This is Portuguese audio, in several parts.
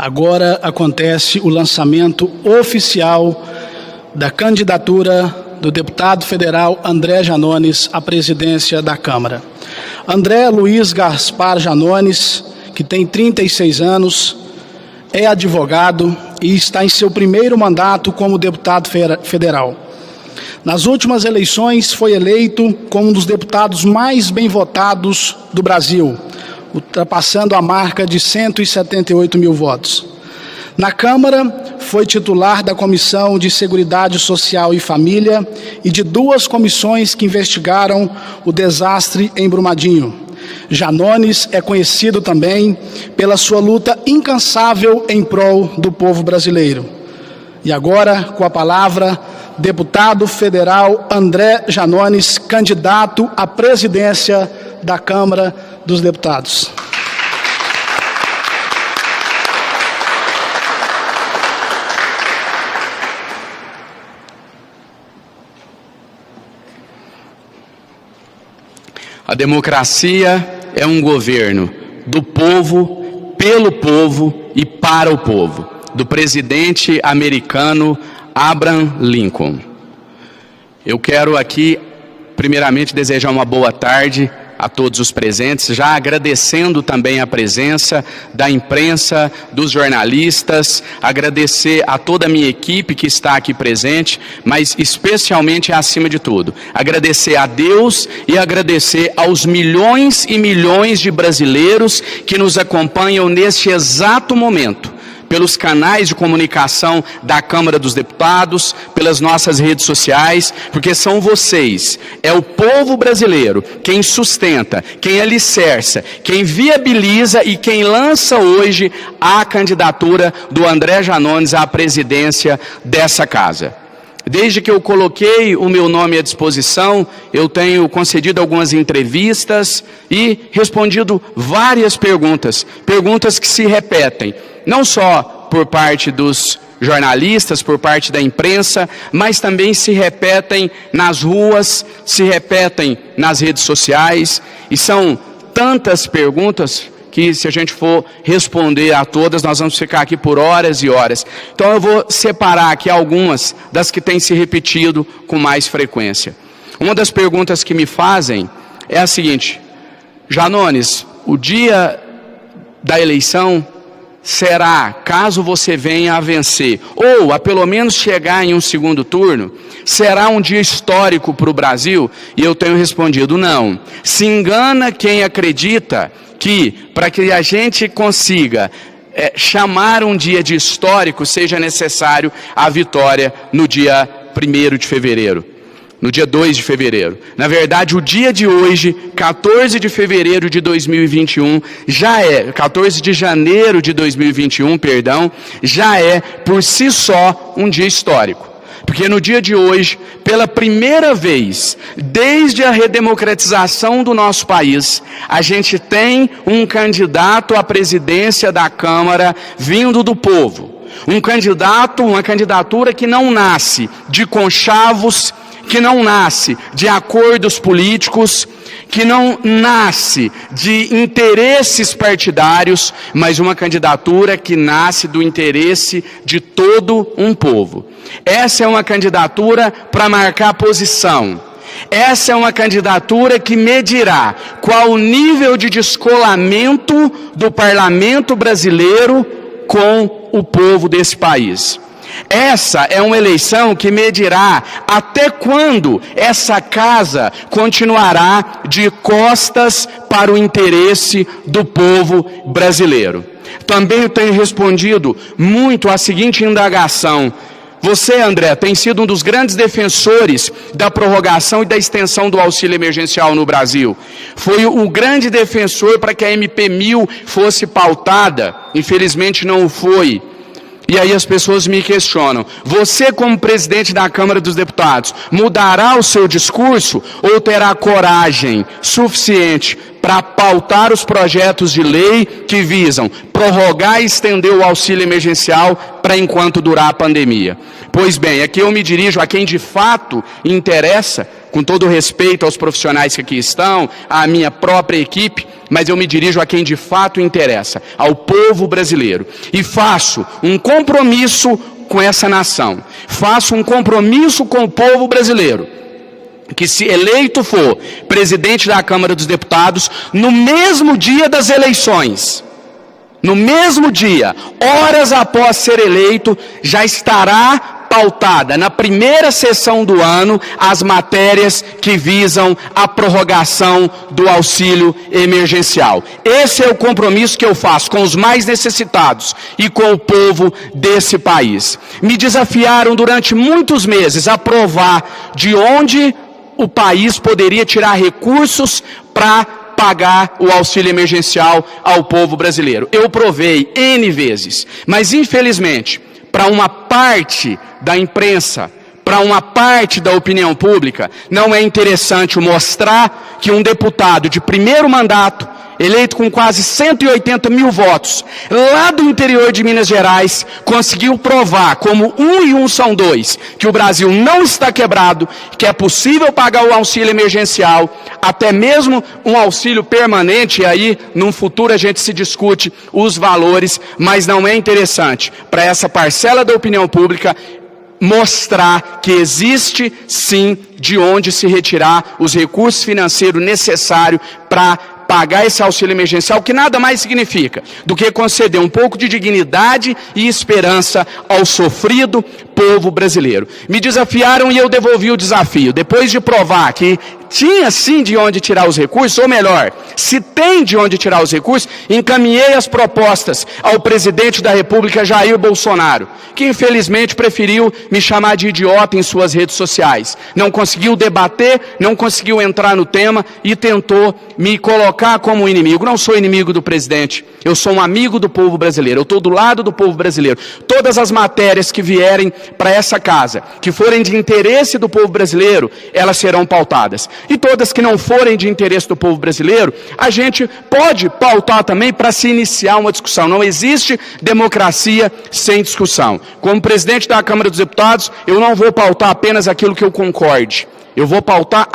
Agora acontece o lançamento oficial da candidatura do deputado federal André Janones à presidência da Câmara. André Luiz Gaspar Janones, que tem 36 anos, é advogado e está em seu primeiro mandato como deputado federal. Nas últimas eleições foi eleito como um dos deputados mais bem votados do Brasil, ultrapassando a marca de 178 mil votos. Na Câmara, foi titular da Comissão de Seguridade Social e Família e de duas comissões que investigaram o desastre em Brumadinho. Janones é conhecido também pela sua luta incansável em prol do povo brasileiro. E agora, com a palavra, deputado federal André Janones, candidato à presidência da Câmara dos Deputados. A democracia é um governo do povo, pelo povo e para o povo, do presidente americano Abraham Lincoln. Eu quero aqui, primeiramente, desejar uma boa tarde a todos os presentes, já agradecendo também a presença da imprensa, dos jornalistas, agradecer a toda a minha equipe que está aqui presente, mas especialmente, acima de tudo, agradecer a Deus e agradecer aos milhões e milhões de brasileiros que nos acompanham neste exato momento, pelos canais de comunicação da Câmara dos Deputados, pelas nossas redes sociais, porque são vocês, é o povo brasileiro, quem sustenta, quem alicerça, quem viabiliza e quem lança hoje a candidatura do André Janones à presidência dessa casa. Desde que eu coloquei o meu nome à disposição, eu tenho concedido algumas entrevistas e respondido várias perguntas que se repetem, não só por parte dos jornalistas, por parte da imprensa, mas também se repetem nas ruas, se repetem nas redes sociais, e são tantas perguntas que, se a gente for responder a todas, nós vamos ficar aqui por horas e horas. Então eu vou separar aqui algumas das que têm se repetido com mais frequência. Uma das perguntas que me fazem é a seguinte: Janones, o dia da eleição será, caso você venha a vencer, ou a pelo menos chegar em um segundo turno, será um dia histórico para o Brasil? E eu tenho respondido: não. Se engana quem acredita que, para que a gente consiga chamar um dia de histórico, seja necessário a vitória no dia 1º de fevereiro. No dia 2 de fevereiro. Na verdade, o dia de hoje, 14 de fevereiro de 2021, 14 de janeiro de 2021, perdão, já é, por si só, um dia histórico. Porque no dia de hoje, pela primeira vez, desde a redemocratização do nosso país, a gente tem um candidato à presidência da Câmara vindo do povo. Um candidato, uma candidatura que não nasce de conchavos, que não nasce de acordos políticos, que não nasce de interesses partidários, mas uma candidatura que nasce do interesse de todo um povo. Essa é uma candidatura para marcar posição. Essa é uma candidatura que medirá qual o nível de descolamento do parlamento brasileiro com o povo desse país. Essa é uma eleição que medirá até quando essa casa continuará de costas para o interesse do povo brasileiro. Também eu tenho respondido muito à seguinte indagação: você, André, tem sido um dos grandes defensores da prorrogação e da extensão do auxílio emergencial no Brasil. Foi o grande defensor para que a MP1000 fosse pautada. Infelizmente não o foi. E aí as pessoas me questionam: você, como presidente da Câmara dos Deputados, mudará o seu discurso ou terá coragem suficiente para pautar os projetos de lei que visam prorrogar e estender o auxílio emergencial para enquanto durar a pandemia? Pois bem, aqui eu me dirijo a quem de fato interessa, com todo respeito aos profissionais que aqui estão, à minha própria equipe, mas eu me dirijo a quem de fato interessa, ao povo brasileiro. E faço um compromisso com essa nação, faço um compromisso com o povo brasileiro, que se eleito for presidente da Câmara dos Deputados, no mesmo dia das eleições, no mesmo dia, horas após ser eleito, já estará pautada na primeira sessão do ano as matérias que visam a prorrogação do auxílio emergencial. Esse é o compromisso que eu faço com os mais necessitados e com o povo desse país. Me desafiaram durante muitos meses a provar de onde o país poderia tirar recursos para pagar o auxílio emergencial ao povo brasileiro. Eu provei N vezes, mas infelizmente, para uma parte da imprensa, para uma parte da opinião pública, não é interessante mostrar que um deputado de primeiro mandato, eleito com quase 180 mil votos, lá do interior de Minas Gerais, conseguiu provar, como 1 e 1 são 2, que o Brasil não está quebrado, que é possível pagar o auxílio emergencial, até mesmo um auxílio permanente, e aí, num futuro a gente se discute os valores, mas não é interessante para essa parcela da opinião pública mostrar que existe, sim, de onde se retirar os recursos financeiros necessários para pagar esse auxílio emergencial, que nada mais significa do que conceder um pouco de dignidade e esperança ao sofrido povo brasileiro. Me desafiaram e eu devolvi o desafio. Depois de provar que tinha sim de onde tirar os recursos, ou melhor, se tem de onde tirar os recursos, encaminhei as propostas ao presidente da República, Jair Bolsonaro, que infelizmente preferiu me chamar de idiota em suas redes sociais. Não conseguiu debater, não conseguiu entrar no tema e tentou me colocar como inimigo. Não sou inimigo do presidente, eu sou um amigo do povo brasileiro, eu estou do lado do povo brasileiro. Todas as matérias que vierem para essa casa, que forem de interesse do povo brasileiro, elas serão pautadas. E todas que não forem de interesse do povo brasileiro, a gente pode pautar também para se iniciar uma discussão. Não existe democracia sem discussão. Como presidente da Câmara dos Deputados, eu não vou pautar apenas aquilo que eu concorde. Eu vou pautar,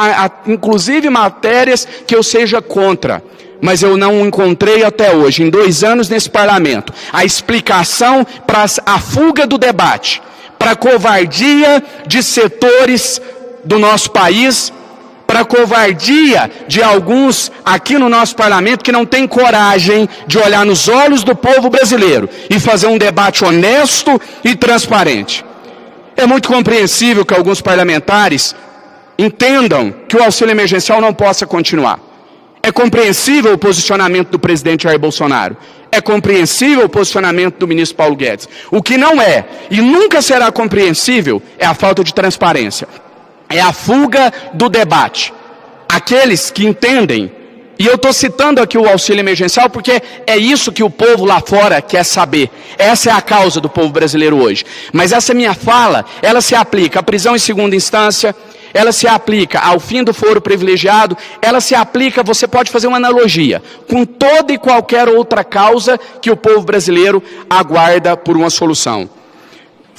inclusive, matérias que eu seja contra. Mas eu não encontrei até hoje, em 2 anos nesse parlamento, a explicação para a fuga do debate, para a covardia de setores do nosso país, para a covardia de alguns aqui no nosso parlamento que não tem coragem de olhar nos olhos do povo brasileiro e fazer um debate honesto e transparente. É muito compreensível que alguns parlamentares entendam que o auxílio emergencial não possa continuar. É compreensível o posicionamento do presidente Jair Bolsonaro. É compreensível o posicionamento do ministro Paulo Guedes. O que não é e nunca será compreensível é a falta de transparência. É a fuga do debate. Aqueles que entendem, e eu estou citando aqui o auxílio emergencial porque é isso que o povo lá fora quer saber. Essa é a causa do povo brasileiro hoje. Mas essa minha fala, ela se aplica à prisão em segunda instância, ela se aplica ao fim do foro privilegiado, ela se aplica, você pode fazer uma analogia, com toda e qualquer outra causa que o povo brasileiro aguarda por uma solução.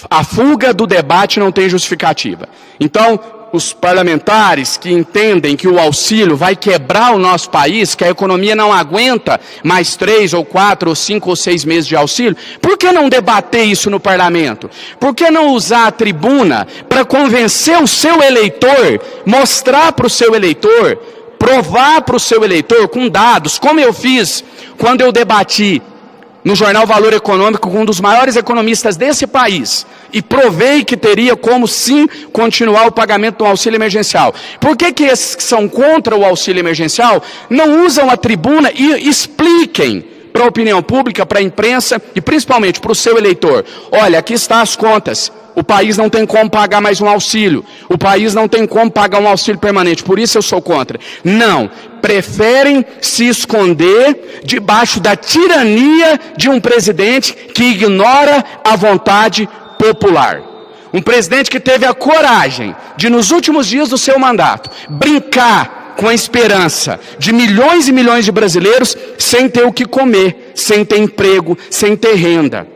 A fuga do debate não tem justificativa. Então, os parlamentares que entendem que o auxílio vai quebrar o nosso país, que a economia não aguenta mais 3 ou 4 ou 5 ou 6 meses de auxílio, por que não debater isso no parlamento? Por que não usar a tribuna para convencer o seu eleitor, mostrar para o seu eleitor, provar para o seu eleitor com dados, como eu fiz quando eu debati no jornal Valor Econômico com um dos maiores economistas desse país, e provei que teria como sim continuar o pagamento do auxílio emergencial. Por que esses que são contra o auxílio emergencial não usam a tribuna e expliquem para a opinião pública, para a imprensa e principalmente para o seu eleitor? Olha, aqui estão as contas. O país não tem como pagar mais um auxílio. O país não tem como pagar um auxílio permanente. Por isso eu sou contra. Não. Preferem se esconder debaixo da tirania de um presidente que ignora a vontade popular. Um presidente que teve a coragem de, nos últimos dias do seu mandato, brincar com a esperança de milhões e milhões de brasileiros sem ter o que comer, sem ter emprego, sem ter renda.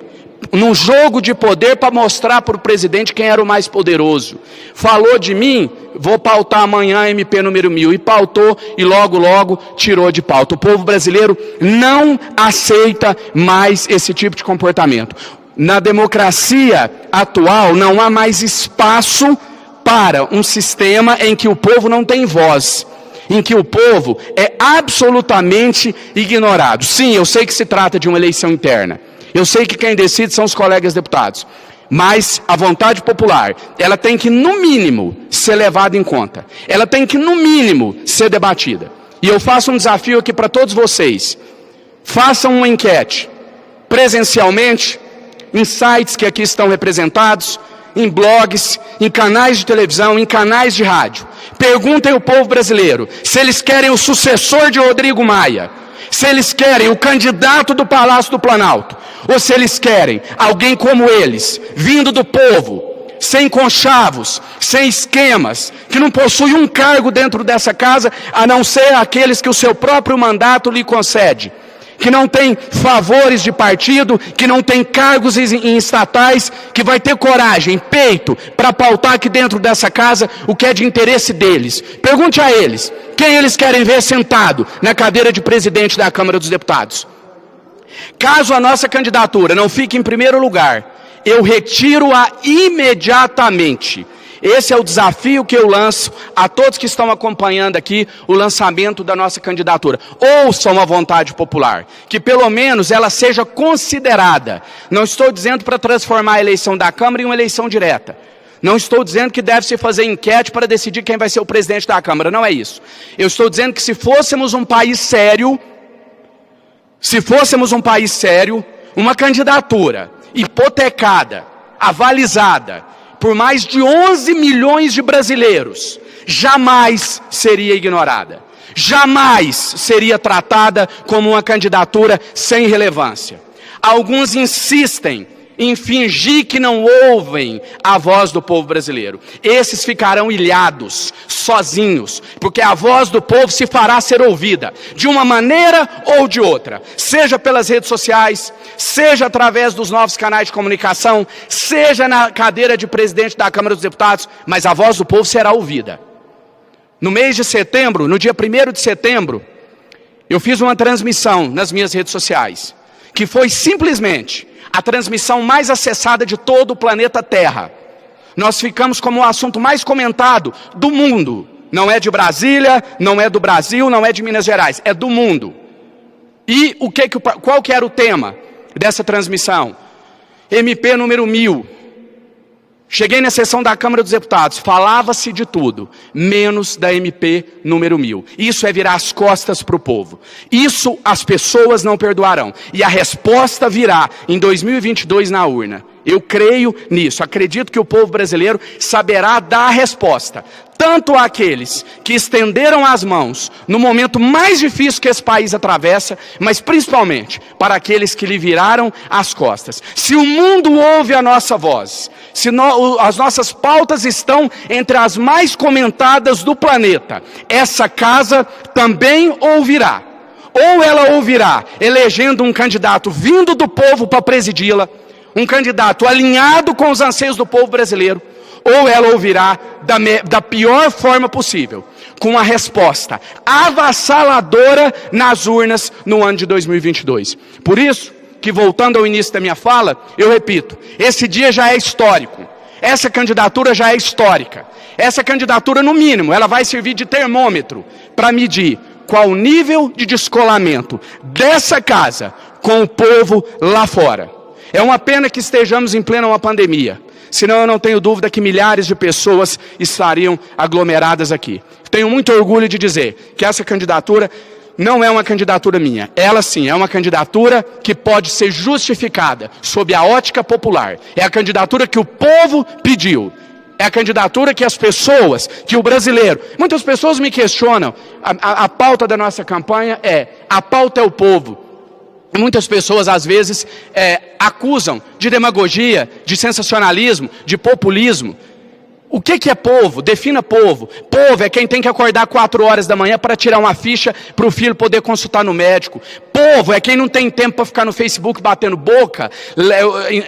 num jogo de poder para mostrar para o presidente quem era o mais poderoso. Falou de mim, vou pautar amanhã MP número 1000. E pautou e logo, logo tirou de pauta. O povo brasileiro não aceita mais esse tipo de comportamento. Na democracia atual não há mais espaço para um sistema em que o povo não tem voz, em que o povo é absolutamente ignorado. Sim, eu sei que se trata de uma eleição interna. Eu sei que quem decide são os colegas deputados. Mas a vontade popular, ela tem que, no mínimo, ser levada em conta. Ela tem que, no mínimo, ser debatida. E eu faço um desafio aqui para todos vocês. Façam uma enquete, presencialmente, em sites que aqui estão representados, em blogs, em canais de televisão, em canais de rádio. Perguntem ao povo brasileiro se eles querem o sucessor de Rodrigo Maia, se eles querem o candidato do Palácio do Planalto, ou se eles querem alguém como eles, vindo do povo, sem conchavos, sem esquemas, que não possui um cargo dentro dessa casa, a não ser aqueles que o seu próprio mandato lhe concede, que não tem favores de partido, que não tem cargos em estatais, que vai ter coragem, peito, para pautar aqui dentro dessa casa o que é de interesse deles. Pergunte a eles, quem eles querem ver sentado na cadeira de presidente da Câmara dos Deputados. Caso a nossa candidatura não fique em primeiro lugar, eu retiro-a imediatamente. Esse é o desafio que eu lanço a todos que estão acompanhando aqui o lançamento da nossa candidatura. Ouçam a vontade popular, que pelo menos ela seja considerada. Não estou dizendo para transformar a eleição da Câmara em uma eleição direta. Não estou dizendo que deve-se fazer enquete para decidir quem vai ser o presidente da Câmara, não é isso. Eu estou dizendo que se fôssemos um país sério, uma candidatura hipotecada, avalizada, por mais de 11 milhões de brasileiros, jamais seria ignorada. Jamais seria tratada como uma candidatura sem relevância. Alguns insistem em fingir que não ouvem a voz do povo brasileiro. Esses ficarão ilhados, sozinhos, porque a voz do povo se fará ser ouvida, de uma maneira ou de outra, seja pelas redes sociais, seja através dos novos canais de comunicação, seja na cadeira de presidente da Câmara dos Deputados, mas a voz do povo será ouvida. No mês de setembro, no dia 1º de setembro, eu fiz uma transmissão nas minhas redes sociais, que foi simplesmente a transmissão mais acessada de todo o planeta Terra. Nós ficamos como o assunto mais comentado do mundo. Não é de Brasília, não é do Brasil, não é de Minas Gerais, é do mundo. E qual que era o tema dessa transmissão? MP número 1000. Cheguei na sessão da Câmara dos Deputados, falava-se de tudo, menos da MP número 1000. Isso é virar as costas para o povo. Isso as pessoas não perdoarão. E a resposta virá em 2022 na urna. Eu creio nisso, acredito que o povo brasileiro saberá dar a resposta. Tanto àqueles que estenderam as mãos no momento mais difícil que esse país atravessa, mas principalmente para aqueles que lhe viraram as costas. Se o mundo ouve a nossa voz, se as nossas pautas estão entre as mais comentadas do planeta, essa casa também ouvirá. Ou ela ouvirá elegendo um candidato vindo do povo para presidi-la, um candidato alinhado com os anseios do povo brasileiro, ou ela ouvirá da pior forma possível, com a resposta avassaladora nas urnas no ano de 2022. Por isso, que voltando ao início da minha fala, eu repito, esse dia já é histórico, essa candidatura já é histórica, essa candidatura no mínimo, ela vai servir de termômetro para medir qual o nível de descolamento dessa casa com o povo lá fora. É uma pena que estejamos em plena uma pandemia, senão eu não tenho dúvida que milhares de pessoas estariam aglomeradas aqui. Tenho muito orgulho de dizer que essa candidatura não é uma candidatura minha. Ela sim é uma candidatura que pode ser justificada sob a ótica popular. É a candidatura que o povo pediu. É a candidatura que as pessoas, que o brasileiro... Muitas pessoas me questionam, a pauta da nossa campanha a pauta é o povo. Muitas pessoas, às vezes, acusam de demagogia, de sensacionalismo, de populismo. O que é povo? Defina povo. Povo é quem tem que acordar 4 horas da manhã para tirar uma ficha para o filho poder consultar no médico. Povo é quem não tem tempo para ficar no Facebook batendo boca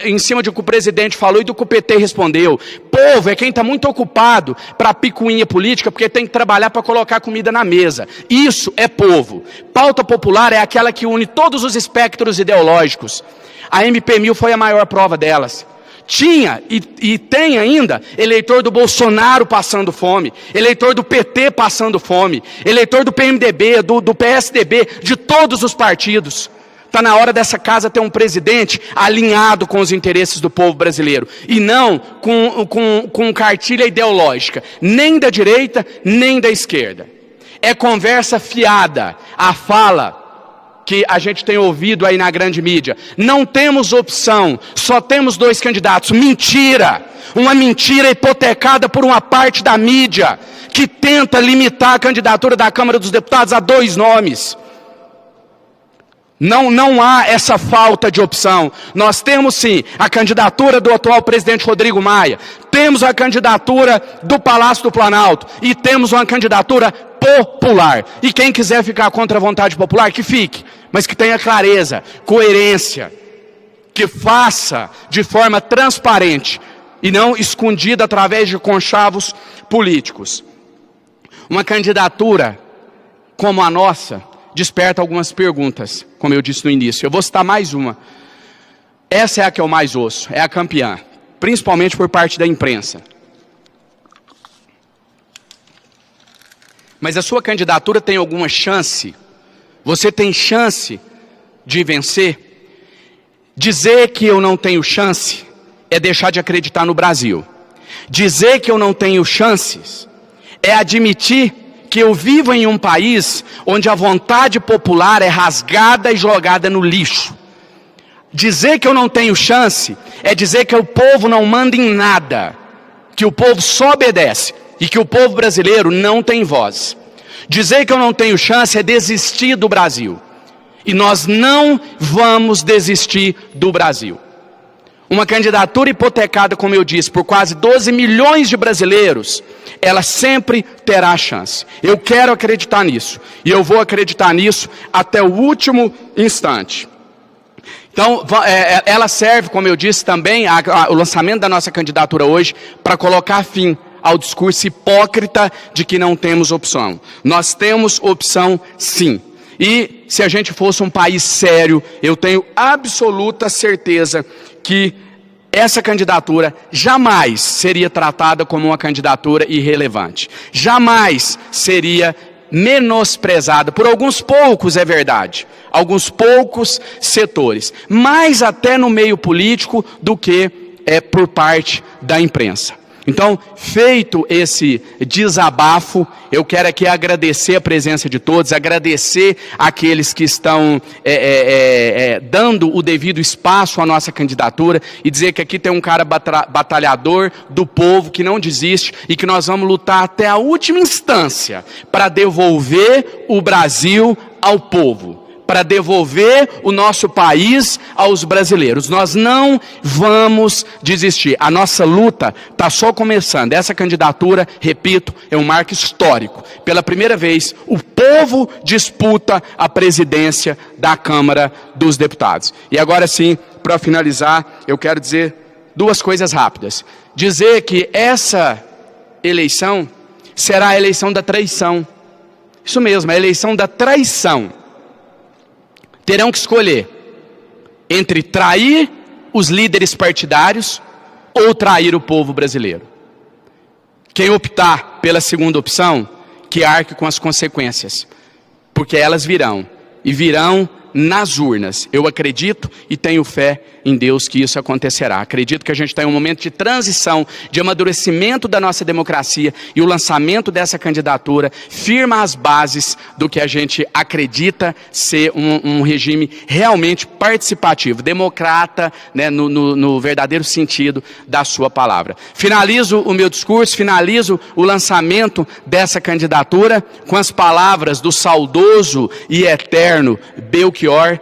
em cima do que o presidente falou e do que o PT respondeu. Povo é quem está muito ocupado para picuinha política porque tem que trabalhar para colocar comida na mesa. Isso é povo. Pauta popular é aquela que une todos os espectros ideológicos. A MP1000 foi a maior prova delas. Tinha e tem ainda eleitor do Bolsonaro passando fome, eleitor do PT passando fome, eleitor do PMDB, do PSDB, de todos os partidos. Está na hora dessa casa ter um presidente alinhado com os interesses do povo brasileiro e não com cartilha ideológica, nem da direita, nem da esquerda. É conversa fiada, a fala que a gente tem ouvido aí na grande mídia. Não temos opção, só temos 2 candidatos. Mentira! Uma mentira hipotecada por uma parte da mídia que tenta limitar a candidatura da Câmara dos Deputados a 2 nomes. Não há essa falta de opção. Nós temos sim a candidatura do atual presidente Rodrigo Maia, temos a candidatura do Palácio do Planalto e temos uma candidatura popular. E quem quiser ficar contra a vontade popular, que fique, mas que tenha clareza, coerência, que faça de forma transparente e não escondida através de conchavos políticos. Uma candidatura como a nossa desperta algumas perguntas, como eu disse no início. Eu vou citar mais uma. Essa é a que eu mais ouço, é a campeã, principalmente por parte da imprensa. Mas a sua candidatura tem alguma chance? Você tem chance de vencer? Dizer que eu não tenho chance é deixar de acreditar no Brasil. Dizer que eu não tenho chances é admitir que eu vivo em um país onde a vontade popular é rasgada e jogada no lixo. Dizer que eu não tenho chance é dizer que o povo não manda em nada, que o povo só obedece e que o povo brasileiro não tem voz. Dizer que eu não tenho chance é desistir do Brasil. E nós não vamos desistir do Brasil. Uma candidatura hipotecada, como eu disse, por quase 12 milhões de brasileiros, ela sempre terá chance. Eu quero acreditar nisso. E eu vou acreditar nisso até o último instante. Então, ela serve, como eu disse também, o lançamento da nossa candidatura hoje, para colocar fim ao discurso hipócrita de que não temos opção. Nós temos opção sim. E se a gente fosse um país sério, eu tenho absoluta certeza que essa candidatura jamais seria tratada como uma candidatura irrelevante. Jamais seria menosprezada por alguns poucos, é verdade, alguns poucos setores, mais até no meio político do que por parte da imprensa. Então, feito esse desabafo, eu quero aqui agradecer a presença de todos, agradecer àqueles que estão dando o devido espaço à nossa candidatura e dizer que aqui tem um cara batalhador do povo que não desiste e que nós vamos lutar até a última instância para devolver o Brasil ao povo, para devolver o nosso país aos brasileiros. Nós não vamos desistir. A nossa luta está só começando. Essa candidatura, repito, é um marco histórico. Pela primeira vez, o povo disputa a presidência da Câmara dos Deputados. E agora sim, para finalizar, eu quero dizer 2 coisas rápidas. Dizer que essa eleição será a eleição da traição. Isso mesmo, a eleição da traição. Terão que escolher entre trair os líderes partidários ou trair o povo brasileiro. Quem optar pela segunda opção, que arque com as consequências, porque elas virão, e virão nas urnas. Eu acredito e tenho fé em Deus que isso acontecerá. Acredito que a gente está em um momento de transição, de amadurecimento da nossa democracia, e o lançamento dessa candidatura firma as bases do que a gente acredita ser um regime realmente participativo, democrata, né, no verdadeiro sentido da sua palavra. Finalizo o meu discurso, finalizo o lançamento dessa candidatura com as palavras do saudoso e eterno Belchior,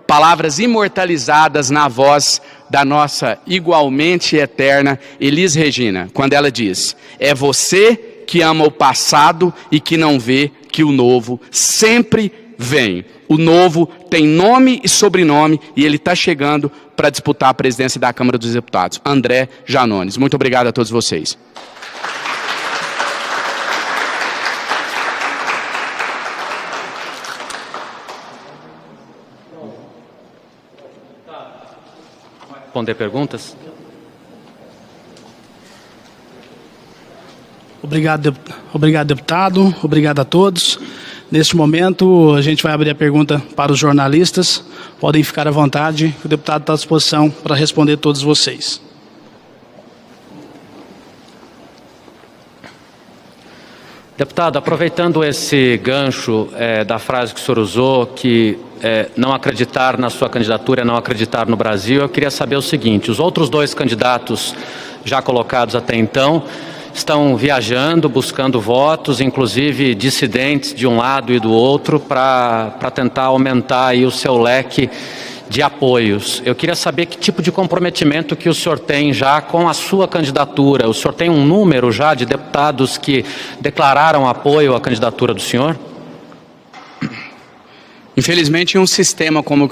palavras imortalizadas na voz da nossa igualmente eterna Elis Regina, quando ela diz: é você que ama o passado e que não vê que o novo sempre vem. O novo tem nome e sobrenome e ele está chegando para disputar a presidência da Câmara dos Deputados. André Janones. Muito obrigado a todos vocês. Responder perguntas? Obrigado, deputado. Obrigado a todos. Neste momento, a gente vai abrir a pergunta para os jornalistas. Podem ficar à vontade, o deputado está à disposição para responder a todos vocês. Deputado, aproveitando esse gancho da frase que o senhor usou, que não acreditar na sua candidatura é não acreditar no Brasil, eu queria saber o seguinte: os outros dois candidatos já colocados até então estão viajando, buscando votos, inclusive dissidentes de um lado e do outro, para tentar aumentar aí o seu leque de apoios. Eu queria saber que tipo de comprometimento que o senhor tem já com a sua candidatura. O senhor tem um número já de deputados que declararam apoio à candidatura do senhor? Infelizmente, em um sistema como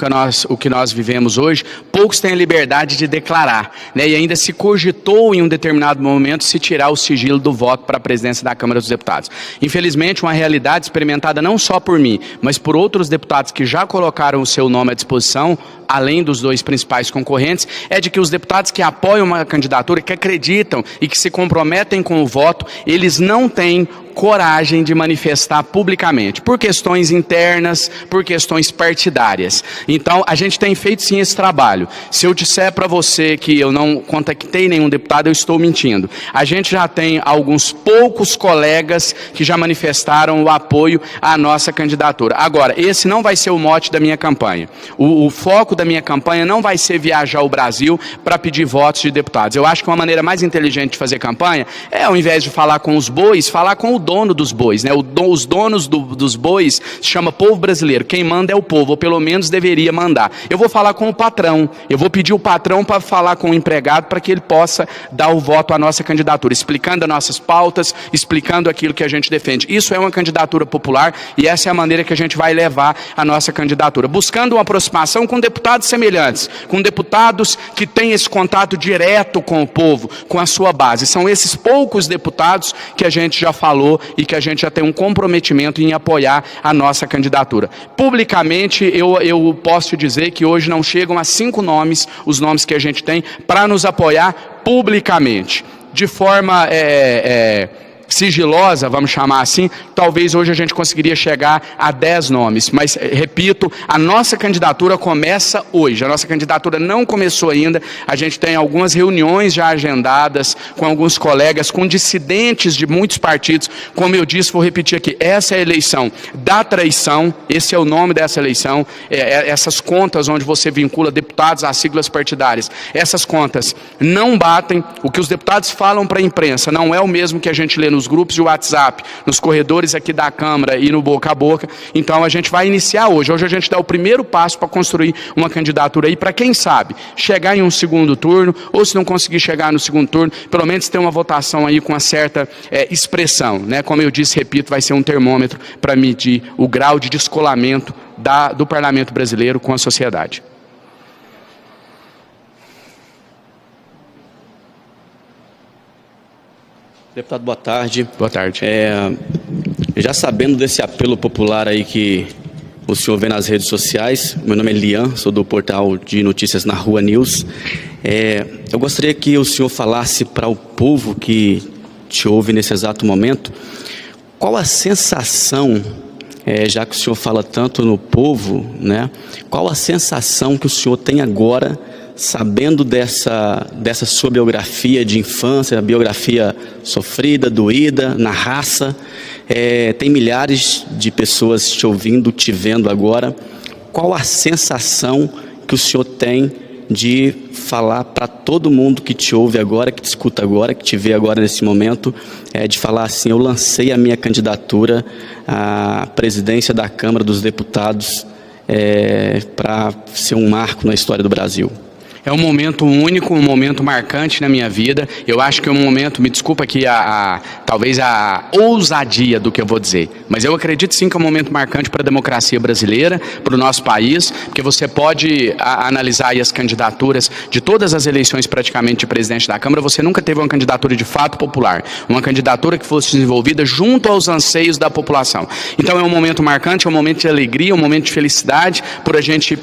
o que nós vivemos hoje, poucos têm a liberdade de declarar, né? E ainda se cogitou em um determinado momento se tirar o sigilo do voto para a presidência da Câmara dos Deputados. Infelizmente, uma realidade experimentada não só por mim, mas por outros deputados que já colocaram o seu nome à disposição, além dos dois principais concorrentes, é de que os deputados que apoiam uma candidatura, que acreditam e que se comprometem com o voto, eles não têm coragem de manifestar publicamente, por questões internas, por questões partidárias. Então, a gente tem feito sim esse trabalho. Se eu disser para você que eu não contactei nenhum deputado, eu estou mentindo. A gente já tem alguns poucos colegas que já manifestaram o apoio à nossa candidatura. Agora, esse não vai ser o mote da minha campanha. O foco da minha campanha não vai ser viajar ao Brasil para pedir votos de deputados. Eu acho que uma maneira mais inteligente de fazer campanha é, ao invés de falar com os bois, falar com o dono dos bois, né? Os donos dos bois se chama povo brasileiro. Quem manda é o povo, ou pelo menos deveria mandar. Eu vou falar com o patrão, eu vou pedir o patrão para falar com o empregado para que ele possa dar o voto à nossa candidatura, explicando as nossas pautas, explicando aquilo que a gente defende. Isso é uma candidatura popular e essa é a maneira que a gente vai levar a nossa candidatura, buscando uma aproximação com deputados semelhantes, com deputados que têm esse contato direto com o povo, com a sua base. São esses poucos deputados que a gente já falou e que a gente já tem um comprometimento em apoiar a nossa candidatura. Publicamente, eu posso te dizer que hoje não chegam a 5 nomes, os nomes que a gente tem, para nos apoiar publicamente. De forma sigilosa, vamos chamar assim, talvez hoje a gente conseguiria chegar a 10 nomes, mas, repito, a nossa candidatura começa hoje, a nossa candidatura não começou ainda, a gente tem algumas reuniões já agendadas com alguns colegas, com dissidentes de muitos partidos, como eu disse, vou repetir aqui, essa é a eleição da traição, esse é o nome dessa eleição, essas contas onde você vincula deputados às siglas partidárias, essas contas não batem, o que os deputados falam para a imprensa não é o mesmo que a gente lê nos grupos de WhatsApp, nos corredores aqui da Câmara e no boca a boca. Então a gente vai iniciar hoje. Hoje a gente dá o primeiro passo para construir uma candidatura aí para quem sabe chegar em um segundo turno, ou se não conseguir chegar no segundo turno, pelo menos ter uma votação aí com uma certa expressão, né? Como eu disse, repito, vai ser um termômetro para medir o grau de descolamento do parlamento brasileiro com a sociedade. Deputado, boa tarde. Boa tarde. Já sabendo desse apelo popular aí que o senhor vê nas redes sociais, meu nome é Lian, sou do portal de notícias Na Rua News. Eu gostaria que o senhor falasse para o povo que te ouve nesse exato momento, qual a sensação, já que o senhor fala tanto no povo, né? Qual a sensação que o senhor tem agora, sabendo dessa sua biografia de infância, biografia sofrida, doída, na raça, tem milhares de pessoas te ouvindo, te vendo agora, qual a sensação que o senhor tem de falar para todo mundo que te ouve agora, que te escuta agora, que te vê agora nesse momento, de falar assim: eu lancei a minha candidatura à presidência da Câmara dos Deputados para ser um marco na história do Brasil? É um momento único, um momento marcante na minha vida. Eu acho que é um momento, me desculpa aqui talvez a ousadia do que eu vou dizer, mas eu acredito sim que é um momento marcante para a democracia brasileira, para o nosso país, porque você pode analisar aí as candidaturas de todas as eleições praticamente de presidente da Câmara, você nunca teve uma candidatura de fato popular, uma candidatura que fosse desenvolvida junto aos anseios da população. Então é um momento marcante, é um momento de alegria, um momento de felicidade por a gente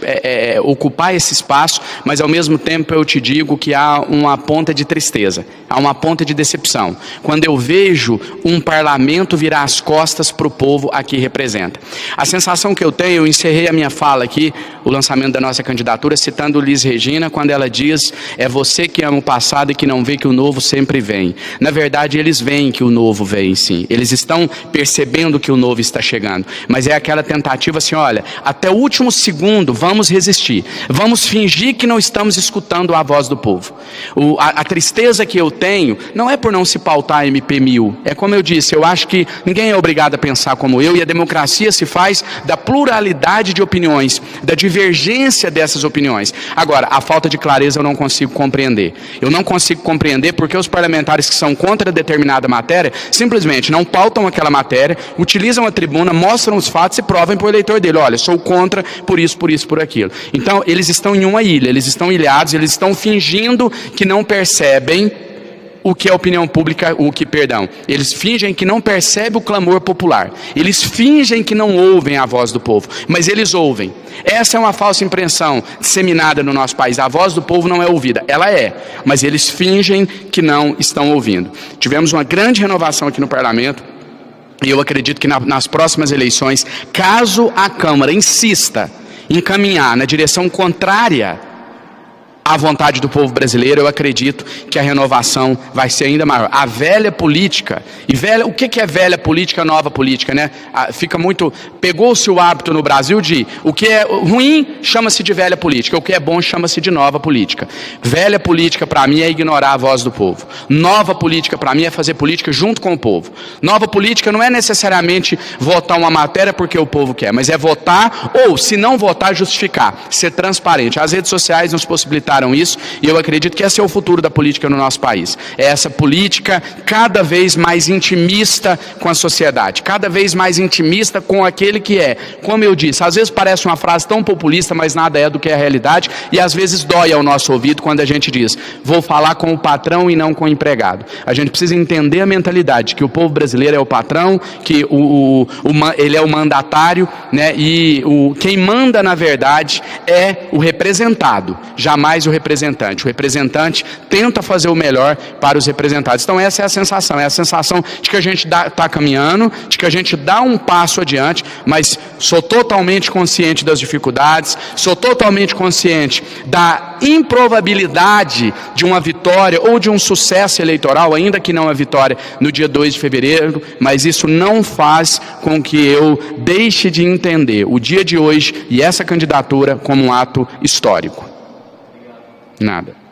ocupar esse espaço, mas ao mesmo tempo eu te digo que há uma ponta de tristeza, há uma ponta de decepção, quando eu vejo um parlamento virar as costas para o povo a que representa. A sensação que eu tenho, eu encerrei a minha fala aqui, o lançamento da nossa candidatura, citando Liz Regina, quando ela diz, é você que ama o passado e que não vê que o novo sempre vem. Na verdade, eles veem que o novo vem, sim. Eles estão percebendo que o novo está chegando. Mas é aquela tentativa assim, olha, até o último segundo vamos resistir. Vamos fingir que não estamos escutando a voz do povo. A tristeza que eu tenho não é por não se pautar a MP1000. É como eu disse, eu acho que ninguém é obrigado a pensar como eu, e a democracia se faz da pluralidade de opiniões, da divergência dessas opiniões. Agora, a falta de clareza eu não consigo compreender. Eu não consigo compreender porque os parlamentares que são contra determinada matéria simplesmente não pautam aquela matéria, utilizam a tribuna, mostram os fatos e provam para o eleitor dele, olha, sou contra por isso, por aquilo. Então, eles estão em uma ilha, eles estão ilhados, eles estão fingindo que não percebem o que é opinião pública, eles fingem que não percebem o clamor popular, eles fingem que não ouvem a voz do povo, mas eles ouvem. Essa é uma falsa impressão disseminada no nosso país, a voz do povo não é ouvida, ela é, mas eles fingem que não estão ouvindo. Tivemos uma grande renovação aqui no parlamento, e eu acredito que nas próximas eleições, caso a Câmara insista em caminhar na direção contrária à vontade do povo brasileiro, eu acredito que a renovação vai ser ainda maior. A velha política, o que é velha política, nova política, né? Pegou-se o hábito no Brasil de, o que é ruim chama-se de velha política, o que é bom chama-se de nova política. Velha política para mim é ignorar a voz do povo. Nova política para mim é fazer política junto com o povo. Nova política não é necessariamente votar uma matéria porque o povo quer, mas é votar, ou se não votar, justificar, ser transparente. As redes sociais nos possibilitaram isso, e eu acredito que esse é o futuro da política no nosso país. É essa política cada vez mais intimista com a sociedade, cada vez mais intimista com aquele que é. Como eu disse, às vezes parece uma frase tão populista, mas nada é do que é a realidade, e às vezes dói ao nosso ouvido quando a gente diz, vou falar com o patrão e não com o empregado. A gente precisa entender a mentalidade, que o povo brasileiro é o patrão, que ele é o mandatário, né? E quem manda, na verdade, é o representado, jamais o representante. O representante tenta fazer o melhor para os representados. Então essa é a sensação de que a gente está caminhando, de que a gente dá um passo adiante, mas sou totalmente consciente das dificuldades, sou totalmente consciente da improbabilidade de uma vitória ou de um sucesso eleitoral, ainda que não a vitória no dia 2 de fevereiro, mas isso não faz com que eu deixe de entender o dia de hoje e essa candidatura como um ato histórico. Nada.